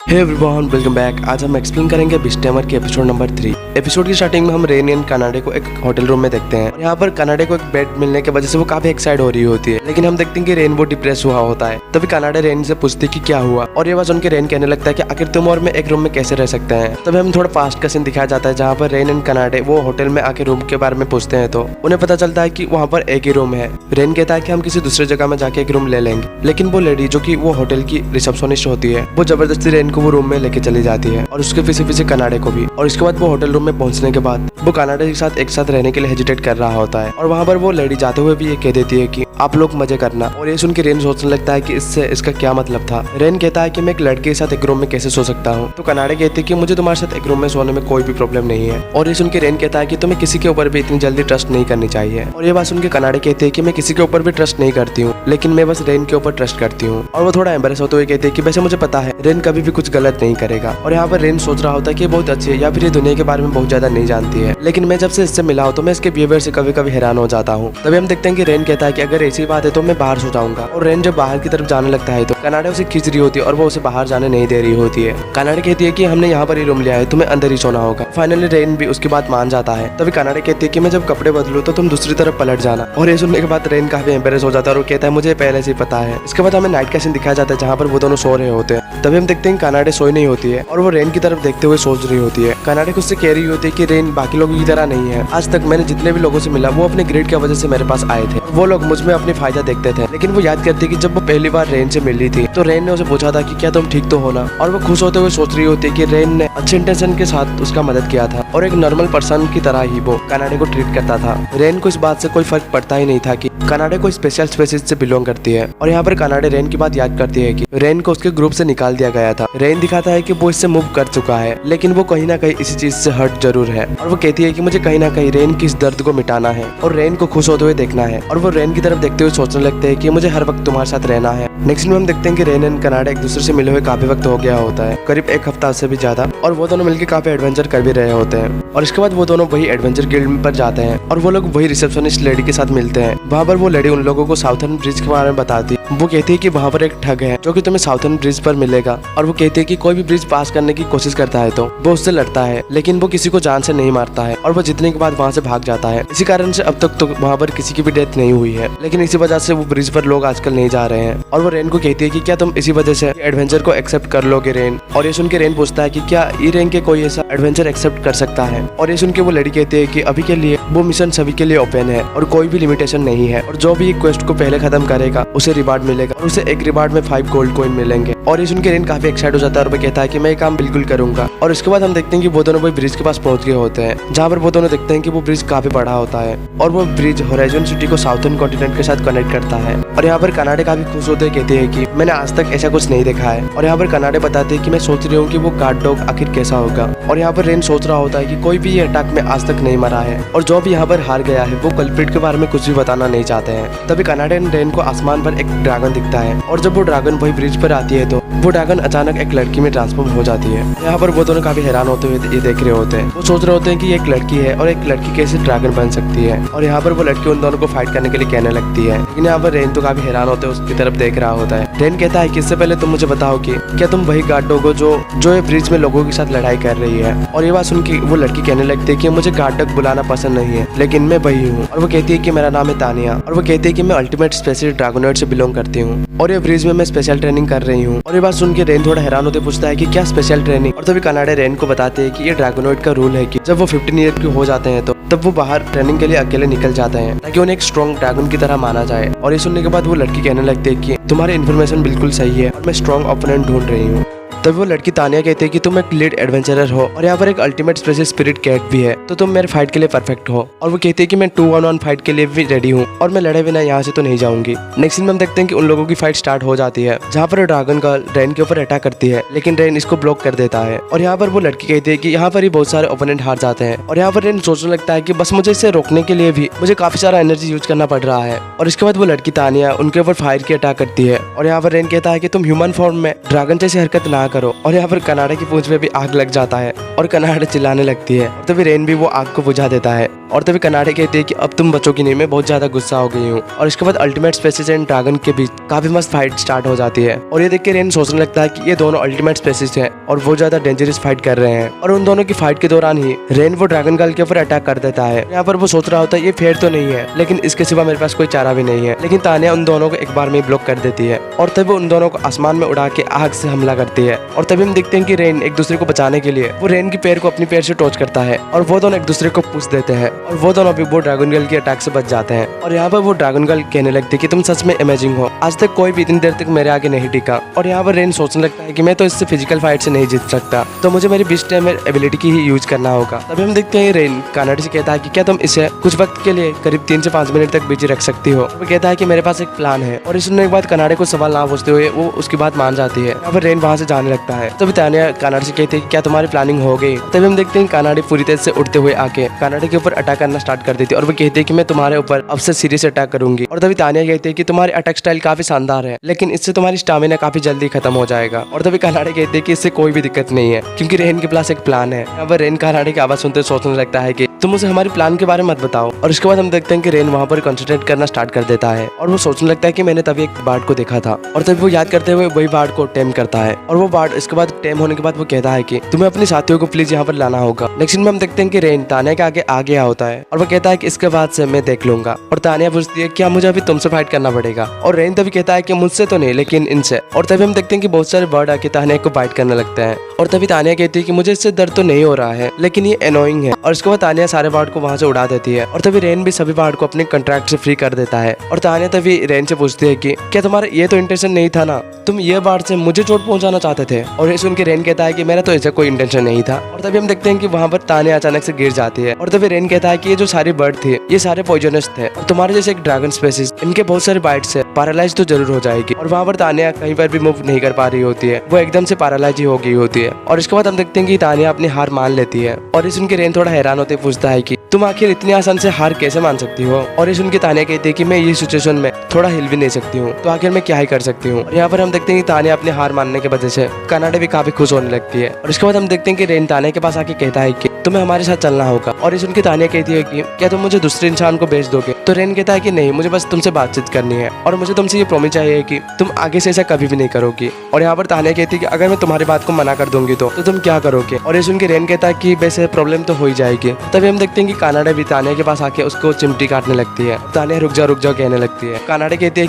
Hey everyone, welcome back. आज हम explain करेंगे बिस्टेमर के एपिसोड नंबर 3। एपिसोड की स्टार्टिंग में हम रेन एंड कनाडे को एक होटल रूम में देखते हैं और यहाँ पर कनाडे को एक बेड मिलने की वजह से वो काफी एक्साइट हो रही होती है, लेकिन हम देखते हैं कि रेन वो डिप्रेस हुआ होता है। तभी कनाडे रेन से पूछती है कि क्या हुआ, और ये बात सुन के रेन कहने लगता है कि आखिर तुम और मैं एक रूम में कैसे रह सकते हैं। तभी हम थोड़ा पास्ट का सीन दिखाया जाता है जहाँ पर रेन एंड कनाडे वो होटल में आके रूम के बारे में पूछते हैं, तो उन्हें पता चलता है कि वहाँ पर एक ही रूम है। रेन कहता है कि हम किसी दूसरी जगह में जाके एक रूम ले लेंगे, लेकिन वो लेडी जो कि वो होटल की रिसेप्शनिस्ट होती है वो जबरदस्ती रेन को वो रूम में लेके चली जाती है और उसके पीछे पीछे कनाडे को भी। और इसके बाद वो होटल रूम में पहुंचने के बाद वो कनाडे के साथ एक साथ रहने के लिए हेजिटेट कर रहा होता है, और वहाँ पर वो लेडी जाते हुए भी ये कह देती है कि आप लोग मजे करना। और ये सुन के रेन सोचने लगता है कि इससे इसका क्या मतलब था। रेन कहता है कि मैं एक लड़के के साथ एक रूम में कैसे सो सकता हूँ, तो कनाडे कहती है कि मुझे तुम्हारे साथ एक रूम में सोने में कोई भी प्रॉब्लम नहीं है। और ये सुन के रेन कहता है कि तुम्हें किसी के ऊपर भी इतनी जल्दी ट्रस्ट नहीं करनी चाहिए। और ये बात सुन के कनाडे कहते हैं कि मैं किसी के ऊपर भी ट्रस्ट नहीं करती हूँ, लेकिन मैं बस रेन के ऊपर ट्रस्ट करती हूँ। और वो थोड़ा एम्बेरस होते हुए कहते हैं कि वैसे मुझे पता है रेन कभी भी कुछ गलत नहीं करेगा। और यहाँ पर रेन सोच रहा होता है कि बहुत अच्छी है या फिर ये दुनिया के बारे में बहुत ज्यादा नहीं जानती है, लेकिन मैं जब से इससे मिला हूँ तो मैं इसके बिहेवियर से कभी कभी हैरान हो जाता हूँ। तभी हम देखते हैं कि रेन कहता है कि अगर ऐसी बात है तो मैं बाहर सो जाऊंगा। और रेन जब बाहर की तरफ जाने लगता है तो कनाडा उसे खींच रही होती है और वो उसे बाहर जाने नहीं दे रही होती है। कनाडा कहती है कि हमने यहाँ पर ही रूम लिया है, तुम्हें अंदर ही सोना होगा। फाइनली रेन भी उसकी बात मान जाता है। तभी कनाडा कहती है कि मैं जब कपड़े बदलूं तो तुम दूसरी तरफ पलट जाना। और ये सुनने के बाद रेन काफी एम्बेरस हो जाता है और वो कहता है मुझे पहले से ही पता है। इसके बाद हमें नाइट का सीन दिखाया जाता है जहाँ पर वो दोनों सो रहे होते हैं। तभी हम देखते हैं कनाडा सोई नहीं होती है और वो रेन की तरफ देखते हुए सोच रही होती है। कनाडा खुद से कह रही होती है कि रेन बाकी लोगों की तरह नहीं है। आज तक मैंने जितने भी लोगों से मिला वो अपने ग्रेड की वजह से मेरे पास आए थे, वो लोग मुझ में अपनी फायदा देखते थे। लेकिन वो याद करती है कि जब वो पहली बार रेन से मिली थी तो रेन ने उसे पूछा था कि क्या तुम ठीक तो हो ना। और वो खुश होते हुए सोच रही होती है कि रेन ने अच्छे इंटेंशन के साथ उसका मदद किया था और एक नॉर्मल पर्सन की तरह ही वो कनाडा को ट्रीट करता था। रेन को इस बात से कोई फर्क पड़ता ही नहीं था कि कनाडा को स्पेशल स्पेसीज से बिलोंग करती है। और यहाँ पर कनाडा रेन की बात याद करती है कि रेन को उसके ग्रुप से निकाल दिया गया था। रेन दिखाता है कि वो इससे मूव कर चुका है, लेकिन वो कहीं ना कहीं इसी चीज से हर्ट जरूर है। और वो कहती है कि मुझे कहीं ना कहीं रेन की इस दर्द को मिटाना है और रेन को खुश होते हुए देखना है। और वो रेन की तरफ देखते हुए सोचने लगते हैं कि मुझे हर वक्त तुम्हारे साथ रहना है। नेक्स्ट में हम देखते हैं कि रेन एंड कनाडा एक दूसरे से मिले हुए काफी वक्त हो गया होता है, करीब एक हफ्ता से भी ज्यादा। और वो दोनों मिलकर काफी एडवेंचर कर भी रहे होते हैं। और इसके बाद वो दोनों वही एडवेंचर गिल्ड पर जाते हैं और वो लोग वही रिसेप्शनिस्ट लेडी के साथ मिलते हैं। वहाँ पर वो लेडी उन लोगों को साउथर्न ब्रिज के बारे में बताती है। वो कहती है कि वहाँ पर एक ठग है जो कि तुम्हें साउथर्न ब्रिज पर मिलेगा। और वो कहती है कि कोई भी ब्रिज पास करने की कोशिश करता है तो वो उससे लड़ता है, लेकिन वो किसी को जान से नहीं मारता है और वो जीतने के बाद वहाँ से भाग जाता है। इसी कारण से अब तक तो वहाँ पर किसी की भी डेथ नहीं हुई है, लेकिन इसी वजह से वो ब्रिज पर लोग आजकल नहीं जा रहे हैं। और वो रेन को कहती है कि क्या तुम इसी वजह से एडवेंचर को एक्सेप्ट कर लोगे रेन। और ये सुन के रेन पूछता है कि क्या ई रैंक के कोई ऐसा एडवेंचर एक्सेप्ट कर सकता है। और ये सुन के वो लड़की कहती है कि अभी के लिए वो मिशन सभी के लिए ओपन है और कोई भी लिमिटेशन नहीं है, और जो भी क्वेस्ट को पहले खत्म करेगा उसे रिवार्ड मिलेगा और उसे एक रिवार्ड में 5 गोल्ड कॉइन मिलेंगे। और ये सुन के रेन काफी एक्साइट हो जाता है और वो कहता है कि मैं ये काम बिल्कुल करूंगा। और इसके बाद हम देखते हैं कि वो दोनों वही ब्रिज के पास पहुंच गए होते हैं, जहाँ पर वो दोनों देखते हैं कि वो ब्रिज काफी बड़ा होता है और वो ब्रिज होराइजन सिटी को साउथर्न कॉन्टिनेंट के साथ कनेक्ट करता है। और यहाँ पर कनाडा काफी खुश होते कहते हैं कि मैंने आज तक ऐसा कुछ नहीं देखा है। और यहाँ पर कनाडा बताते हैं कि मैं सोच रही हूँ कि वो गार्ड डॉग आखिर कैसा होगा। और यहाँ पर रेन सोच रहा होता है कि कोई भी ये अटैक में आज तक नहीं मरा है और जो भी यहाँ पर हार गया है वो कल्प्रिट के बारे में कुछ भी बताना नहीं चाहते हैं। तभी कनाडियन रेन को आसमान पर एक ड्रैगन दिखता है और जब वो ड्रैगन वही ब्रिज पर आती है तो वो ड्रैगन अचानक एक लड़की में ट्रांसफॉर्म हो जाती है। यहाँ पर वो दोनों काफी हैरान होते हुए ये देख रहे होते हैं। वो सोच रहे होते हैं कि एक लड़की है और एक लड़की कैसे ड्रैगन बन सकती है। और यहाँ पर वो लड़की उन दोनों को फाइट करने के लिए कहने लगती है, लेकिन यहाँ पर रेन तो काफी हैरान होते हुए उसकी तरफ देख रहा होता है। रेन कहता है कि इससे पहले तुम मुझे बताओ कि क्या तुम वही गार्ड डॉग हो जो ये ब्रिज में लोगों के साथ लड़ाई कर रही है। और ये बात सुन के वो लड़की कहने लगती है कि मुझे गार्ड डॉग बुलाना पसंद नहीं है, लेकिन मैं वही हूँ। और वो कहती है कि मेरा नाम है तानिया। और वो कहती है कि मैं अल्टीमेट स्पेशल ड्रैगनॉइड से बिलोंग करती हूँ और ये ब्रिज में मैं स्पेशल ट्रेनिंग कर रही हूँ। और ये बात सुन के रेन थोड़ा हैरान होते पूछता है कि क्या स्पेशल ट्रेनिंग। और तभी कनाडा रेन को बताते हैं कि ये ड्रैगनॉइड का रूल है कि जब वो 15 ईयर के हो जाते हैं तो तब वो बाहर ट्रेनिंग के लिए अकेले निकल जाते हैं ताकि उन्हें एक स्ट्रॉन्ग ड्रैगन की तरह माना जाए। और ये सुनने के बाद वो लड़की कहने लगती है कि तुम्हारी इन्फॉर्मेशन बिल्कुल सही है और मैं स्ट्रॉन्ग ओपोनेंट ढूंढ रही हूँ। तभी वो लड़की तानिया कहती है कि तुम एक लीड एडवेंचरर हो और यहाँ पर एक अल्टीमेट स्पेशल स्पिरिट कैट भी है, तो तुम मेरे फाइट के लिए परफेक्ट हो। और वो कहती है कि मैं 2-on-1 फाइट के लिए भी रेडी हूँ और मैं लड़े बिना यहाँ से तो नहीं जाऊंगी। नेक्स्ट में हम देखते हैं कि उन लोगों की फाइट स्टार्ट हो जाती है, जहाँ पर ड्रैगन गर्ल रेन के ऊपर अटैक करती है, लेकिन रेन इसको ब्लॉक कर देता है। और यहाँ पर वो लड़की कहती है कि यहाँ पर ही बहुत सारे ओपोनेंट हार जाते हैं। और यहाँ पर रेन सोचने लगता है कि बस मुझे इसे रोकने के लिए भी मुझे काफी सारा एनर्जी यूज करना पड़ रहा है। और इसके बाद वो लड़की तानिया उनके ऊपर फायर की अटैक करती है। और यहाँ पर रेन कहता है कि तुम ह्यूमन फॉर्म में ड्रैगन जैसी हरकत ना करो। और यहाँ पर कनाडा की पूंछ में भी आग लग जाता है और कनाडा चिल्लाने लगती है। और तभी रेन भी वो आग को बुझा देता है। और तभी कनाडा कहती है कि अब तुम बचोगी नहीं, मैं बहुत ज्यादा गुस्सा हो गई हूँ। और इसके बाद अल्टीमेट स्पेसिस एंड ड्रैगन के बीच काफी मस्त फाइट स्टार्ट हो जाती है। और ये देख के रेन सोचने लगता है कि ये दोनों अल्टीमेट स्पेसिस है और वो ज्यादा डेंजरस फाइट कर रहे हैं। और उन दोनों की फाइट के दौरान ही रेन वो ड्रैगन गर्ल के ऊपर अटैक कर देता है। यहाँ पर वो सोच रहा होता है ये फेयर तो नहीं है, लेकिन इसके सिवा मेरे पास कोई चारा भी नहीं है। लेकिन तानिया उन दोनों को एक बार में ब्लॉक कर देती है और तभी उन दोनों को आसमान में उड़ा के आग से हमला करती है। और तभी हम देखते हैं कि रेन एक दूसरे को बचाने के लिए वो रेन की पैर को अपनी पैर से टच करता है और वो दोनों एक दूसरे को पूछ देते हैं। और वो दोनों भी वो ड्रैगन गर्ल की अटैक से बच जाते हैं। और यहाँ पर वो ड्रैगन गर्ल कहने लगती है कि तुम सच में अमेजिंग हो, आज तक कोई भी इतनी देर तक मेरे आगे नहीं टिका। और यहाँ पर रेन सोचने लगता है कि मैं तो इससे फिजिकल फाइट से नहीं जीत सकता, तो मुझे मेरी बिस्ट एबिलिटी की ही यूज करना होगा। तभी हम देखते हैं रेन कनाडा से कहता है कि क्या तुम इसे कुछ वक्त के लिए करीब 3 से 5 मिनट तक बिजी रख सकती हो। वो कहता है कि मेरे पास एक प्लान है। और इस सुनने के बाद कनाडा को सवाल ना पूछते हुए वो उसकी बात मान जाती है। यहाँ पर रेन वहाँ से जाने लगता है। तभी तानिया कनाडा से कहती है कि क्या तुम्हारी प्लानिंग हो गई। तभी हम देखते हैं कनाडा पूरी तरह से उड़ते हुए आके कनाडा के ऊपर अटैक करना स्टार्ट कर देती है। और वो कहती है कि मैं तुम्हारे ऊपर अब से सीरियस अटैक करूंगी। और तभी तानिया कहती है कि तुम्हारी अटैक स्टाइल काफी शानदार है, लेकिन इससे तुम्हारी स्टामिना काफी जल्दी खत्म हो जाएगा। और तभी कनाडा कहती है कि इससे कोई भी दिक्कत नहीं है, क्योंकि रेन के पास एक प्लान है। यहाँ पर रेन कनाडा की आवाज सुनते सोचने लगता है कि तुम मुझे हमारे प्लान के बारे में मत बताओ। और उसके बाद हम देखते हैं कि रेन वहाँ पर कंसंट्रेट करना स्टार्ट कर देता है और वो सोचने लगता है कि मैंने तभी एक बार्ड को देखा था। और तभी वो याद करते हुए वही बार्ड को टेम करता है। और वो बार्ड इसके बाद टेम होने के बाद वो कहता है कि तुम्हें अपने साथियों को प्लीज यहाँ पर लाना होगा। नेक्स्ट में हम देखते हैं कि रेन तानिया के आगे आ गया होता है और वो कहता है कि इसके बाद से मैं देख लूंगा। और तानिया पूछती है क्या मुझे अभी तुमसे फाइट करना पड़ेगा। और रेन तभी कहता है कि मुझसे तो नहीं, लेकिन इनसे। और तभी हम देखते हैं कि बहुत सारे बर्ड आके तानिया को बाइट करने लगते हैं। और तभी तानिया कहती है कि मुझे इससे दर्द तो नहीं हो रहा है, लेकिन ये एनोइंग है। और इसके बाद तानिया सारे बर्ड को वहां से उड़ा देती है। और तभी रेन भी सभी बर्ड को अपने कॉन्ट्रैक्ट से फ्री कर देता है। और तानिया तभी रेन से पूछती है कि क्या तुम्हारा ये तो इंटेंशन नहीं था ना, तुम ये बर्ड से मुझे चोट पहुंचाना चाहते थे। और ये सुन के रेन कहता है कि मेरा तो ऐसा कोई इंटेंशन नहीं था। और तभी हम देखते हैं कि वहां पर तानिया अचानक से गिर जाती है। और तभी रेन कहता है कि ये जो सारे बर्ड थे ये सारे पॉइजनस थे और तुम्हारे जैसे एक ड्रैगन स्पेसिस इनके बहुत सारे बाइट से पैरालाइज तो जरूर हो जाएगी। और वहां पर तानिया कहीं पर भी मूव नहीं कर पा रही होती है, वो एकदम से पैरालाइज ही हो गई होती है। और इसके बाद हम देखते हैं कि तानिया अपनी हार मान लेती है। और इस उनके रेन थोड़ा हैरान होते पूछता है कि तुम आखिर इतनी आसान से हार कैसे मान सकती हो। और इस उनकी तानिया कहती है कि मैं ये सिचुएशन में थोड़ा हिल भी नहीं सकती हूँ, तो आखिर मैं क्या ही कर सकती हूँ। और यहाँ पर हम देखते हैं कि तानिया अपनी हार मानने की वजह से कनाडा भी काफी खुश होने लगती है। और इसके बाद हम देखते हैं कि रेन तानिया के पास आके कहता है कि तुम्हें हमारे साथ चलना होगा। और इस उनकी तानिया कहती है कि क्या तुम मुझे दूसरे इंसान को बेच दोगे। तो रेन कहता है कि नहीं, मुझे बस तुमसे बातचीत करनी है और मुझे तुमसे ये प्रॉमिस चाहिए कि तुम आगे से ऐसा कभी भी नहीं करोगी। और यहाँ पर तानिया कहती है कि अगर मैं तुम्हारी बात को मना कर दूंगी तो तुम क्या करोगे। और इस उनके रेन कहता है कि वैसे प्रॉब्लम तो हो ही जाएगी। तभी हम देखते हैं कि कनाडा भी तानिया के पास आके उसको चिमटी काटने लगती है। तानिया रुक जाओ कहने लगती है। कनाडा कहती है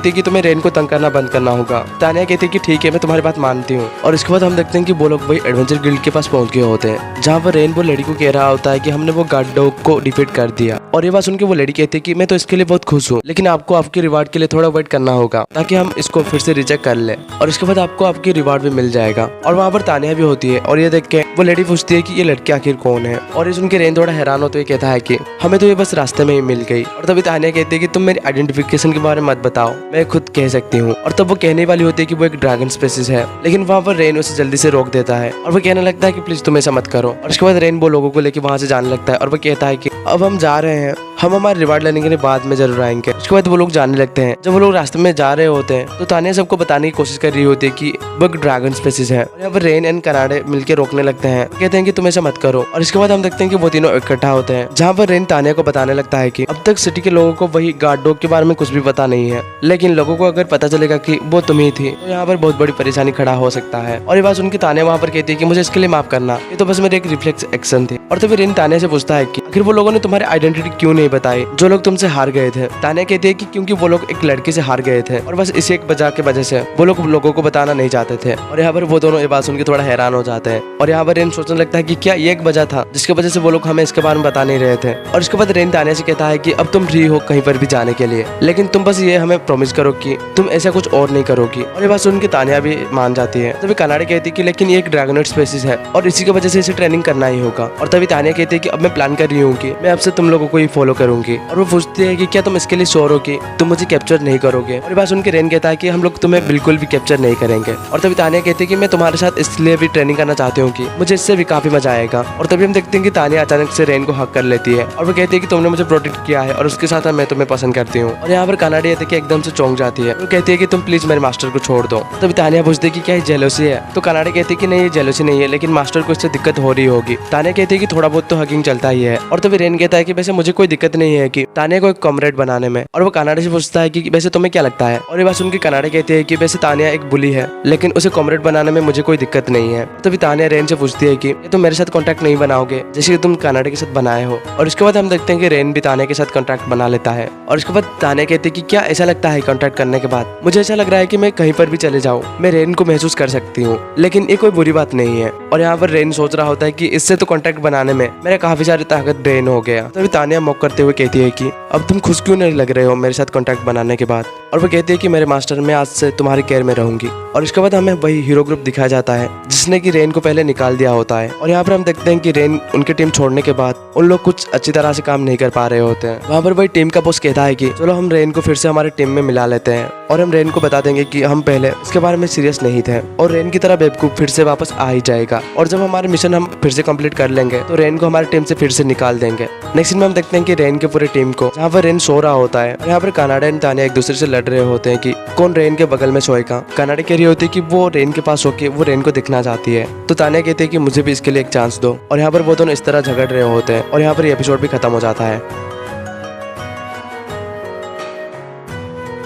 कि तुम्हें रेन को तंग करना बंद करना होगा। तानिया कहती है कि ठीक है, मैं तुम्हारी बात मानती हूँ। और इसके बाद हम देखते हैं कि वो लोग वही एडवेंचर गिल्ड के पास पहुंच गए होते हैं, जहाँ पर रेन वो लड़की को कह रहा होता है कि हमने वो गार्ड डॉग को डिफीट कर दिया। और ये बात सुन के वो लड़की कहती है कि मैं तो इसके लिए बहुत खुश हूँ, लेकिन आपको आपके रिवार्ड के लिए थोड़ा वेट करना होगा ताकि हम इसको फिर से रिजेक्ट कर ले। और इसके बाद आपको आपकी रिवार्ड भी मिल जाएगा। और वहाँ पर तानिया भी होती है और ये देख के वो लड़की पूछती है कि ये लड़की आखिर कौन है। और इस उनके रेन थोड़ा हैरान होते हुए कहता है कि हमें तो ये बस रास्ते में ही मिल गई। और तभी तानिया कहती है कि तुम मेरी आइडेंटिफिकेशन के बारे में मत बताओ, मैं खुद कह सकती हूँ। और तब वो कहने वाली होती है कि वो एक ड्रैगन स्पेसिस है, लेकिन वहाँ पर रेन उसे जल्दी से रोक देता है और वो कहने लगता है कि प्लीज तुम ऐसा मत करो। और उसके बाद रेन वो लोगों को लेकर वहाँ से जाने लगता है और वो कहता है कि अब हम जा रहे हैं, हम हमारे रिवार्ड लेने के लिए बाद में जरूर आएंगे। उसके बाद वो लोग जाने लगते हैं। जब वो लोग रास्ते में जा रहे होते हैं तो तानिया सबको बताने की कोशिश कर रही होती है कि वो एक ड्रैगन स्पेसिस है। और यहाँ पर रेन एंड कनाडा मिलकर रोकने लगते हैं, कहते हैं कि तुम ऐसा मत करो। और इसके बाद हम देखते हैं कि वो तीनों इकट्ठा होते हैं, जहाँ पर रेन तानिया को बताने लगता है कि अब तक सिटी के लोगों को वही गार्ड डॉग के बारे में कुछ भी पता नहीं है, लेकिन लोगों को अगर पता चलेगा कि वो तुम ही थी तो यहाँ पर बहुत बड़ी परेशानी खड़ा हो सकता है। और ये बात उनकी तानिया वहाँ पर कहती है कि मुझे इसके लिए माफ करना, ये तो बस मेरी एक रिफ्लेक्स एक्शन थी। और तभी रेन तानिया से पूछता है कि आखिर वो लोगों ने तुम्हारी आइडेंटिटी क्यों नहीं बताई जो लोग तुमसे हार गए थे। तानिया कहती है कि क्योंकि वो लोग एक लड़की से हार गए थे और बस इसी एक वजह से वो लोग लोगों को बताना नहीं चाहते थे। और यहाँ पर वो दोनों ये बात सुन के थोड़ा हैरान हो जाते हैं। और यहाँ पर रेन सोचने लगता है कि क्या ये एक वजह था जिसकी वजह से वो लोग हमें इसके बारे में बता नहीं रहे थे। और इसके बाद रेन तानिया से कहता है कि अब तुम फ्री हो कहीं पर भी जाने के लिए, लेकिन तुम बस ये हमें प्रॉमिस करो कि तुम ऐसा कुछ और नहीं करोगी। और ये बात सुन के तानिया भी मान जाती है। तभी कनाडा कहती है कि लेकिन ये एक ड्रैगनोइड स्पेसिस है और इसी की वजह से इसे ट्रेनिंग करना ही होगा। और तभी तानिया कहती है कि अब मैं प्लान कर रही हूँ कि मैं अब से तुम लोगों को ही फॉलो करूंगी। और वो पूछती है कि क्या तुम इसके लिए श्योर हो कि तुम मुझे कैप्चर नहीं करोगे। और ये बात सुन के रेन कहता है कि हम लोग तुम्हें बिल्कुल भी कैप्चर नहीं करेंगे। और तभी तानिया कहती है कि मैं तुम्हारे साथ इसलिए भी ट्रेनिंग करना चाहती हूँ कि मुझे इससे भी काफी मजा आएगा। और तभी हम देखते हैं कि तानिया अचानक से रेन को हक कर लेती है और वो कहती है कि तुमने मुझे प्रोटेक्ट किया है और उसके साथ मैं तुम्हें पसंद करती हूँ। और यहाँ पर कनाडा ये देखिए एकदम से चौंक जाती है। वो कहती है कि तुम प्लीज मेरे मास्टर को छोड़ दो। तभी तानिया पूछती है कि क्या ये जेलोसी है। तो कनाडा कहती है कि नहीं, ये जेलोसी नहीं है, लेकिन मास्टर को इससे दिक्कत हो रही होगी। तानिया कहती है कि थोड़ा बहुत तो हगिंग चलता ही है। और तभी रेन कहता है कि वैसे मुझे कोई दिक्कत नहीं है कि तानिया को एक कॉमरेड बनाने में। और वो कनाडा से पूछता है कि वैसे तुम्हें क्या लगता है। और ये बात सुन के कनाडा कहती है कि वैसे तानिया एक बुली है, लेकिन उसे कॉमरेड बनाने में मुझे कोई दिक्कत नहीं है। तभी तानिया रेन से पूछती है कि तुम मेरे साथ कॉन्टैक्ट नहीं बनाओगे जैसे कि तुम कनाडा के साथ बनाए हो। और उसके बाद हम देखते हैं कि रेन भी तानिया के साथ कॉन्टैक्ट बना लेता है। और उसके बाद तानिया कहती है कि क्या ऐसा लगता है कॉन्टैक्ट करने के बाद मुझे ऐसा लग रहा है कि मैं कहीं पर भी चले जाऊँ मैं रेन को महसूस कर सकती हूँ, लेकिन ये कोई बुरी बात नहीं है। और यहाँ पर रेन सोच रहा होता है कि इससे तो कॉन्टैक्ट बनाने में मेरा काफी सारी ताकत ड्रेन हो गया। तभी तानिया मॉक करते हुए कहती है कि अब तुम खुश क्यों नहीं लग रहे हो मेरे साथ कॉन्टैक्ट बनाने के बाद। और वो कहती है कि मेरे मास्टर, मैं आज से तुम्हारी केयर में रहूंगी। और इसके बाद हमें वही हीरो ग्रुप दिखाया जाता है जिसने कि रेन को पहले निकाल दिया होता है। और यहाँ पर हम देखते हैं कि रेन उनकी टीम छोड़ने के बाद उन लोग कुछ अच्छी तरह से काम नहीं कर पा रहे होते हैं। वहाँ पर वही टीम का बॉस कहता है कि चलो हम रेन को फिर से हमारे टीम में मिला लेते हैं और हम रेन को बता देंगे कि हम पहले इसके बारे में सीरियस नहीं थे और रेन की तरह बेवकूफ फिर से वापस आ ही जाएगा। और जब हमारे मिशन हम फिर से कंप्लीट कर लेंगे तो रेन को हमारी टीम से फिर से निकाल देंगे। नेक्स्ट सीन में हम देखते हैं कि रेन के पूरे टीम को, जहाँ पर रेन सो रहा होता है, यहाँ पर कनाडा एंड तानिया एक दूसरे से लड़ रहे होते हैं कि कौन रेन के बगल में सोएगा। कनाडा कह रही होती है कि वो रेन के पास होके वो रेन को दिखना चाहती है। तो तानिया कहती है कि मुझे भी इसके लिए एक चांस दो। और यहाँ पर वो दोनों इस तरह झगड़ रहे होते हैं और यहाँ पर एपिसोड भी खत्म हो जाता है।